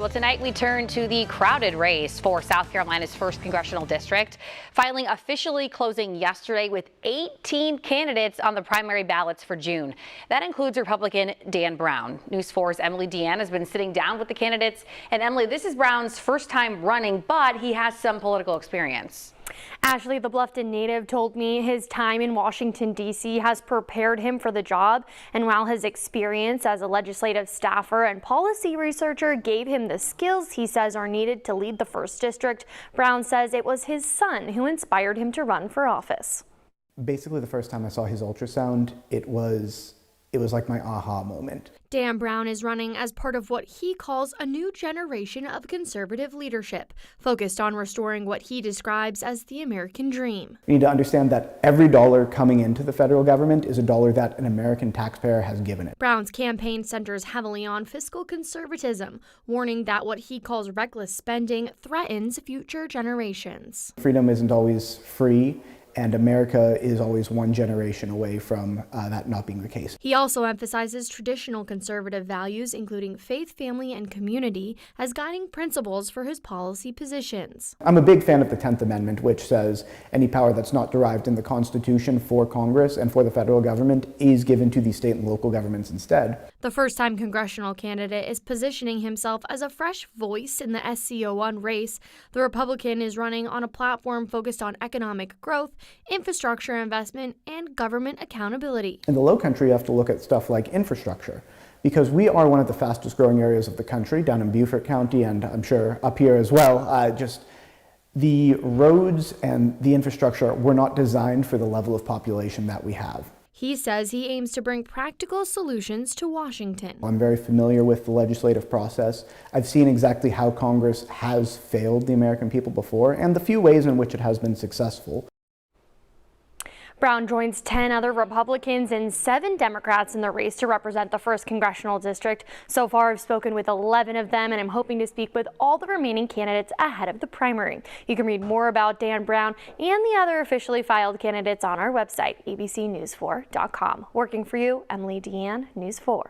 Well, tonight we turn to the crowded race for South Carolina's 1st Congressional District. Filing officially closing yesterday with 18 candidates on the primary ballots for June. That includes Republican Dan Brown. News 4's Emily Deanne has been sitting down with the candidates. And Emily, this is Brown's first time running, but he has some political experience. Ashley, the Bluffton native, told me his time in Washington, D.C. has prepared him for the job. And while his experience as a legislative staffer and policy researcher gave him the skills he says are needed to lead the 1st District, Brown says it was his son who inspired him to run for office. Basically, the first time I saw his ultrasound, it was like my aha moment. Dan Brown is running as part of what he calls a new generation of conservative leadership, focused on restoring what he describes as the American dream. We need to understand that every dollar coming into the federal government is a dollar that an American taxpayer has given it. Brown's campaign centers heavily on fiscal conservatism, warning that what he calls reckless spending threatens future generations. Freedom isn't always free, and America is always one generation away from that not being the case. He also emphasizes traditional conservative values, including faith, family, and community, as guiding principles for his policy positions. I'm a big fan of the 10th Amendment, which says any power that's not derived in the Constitution for Congress and for the federal government is given to the state and local governments instead. The first-time congressional candidate is positioning himself as a fresh voice in the SC-01 race. The Republican is running on a platform focused on economic growth, infrastructure investment, and government accountability. In the Lowcountry, you have to look at stuff like infrastructure, because we are one of the fastest growing areas of the country, down in Beaufort County, and I'm sure up here as well. Just the roads and the infrastructure were not designed for the level of population that we have. He says he aims to bring practical solutions to Washington. I'm very familiar with the legislative process. I've seen exactly how Congress has failed the American people before, and the few ways in which it has been successful. Brown joins 10 other Republicans and 7 Democrats in the race to represent the 1st Congressional District. So far, I've spoken with 11 of them, and I'm hoping to speak with all the remaining candidates ahead of the primary. You can read more about Dan Brown and the other officially filed candidates on our website, abcnews4.com. Working for you, Emily Deanne, News 4.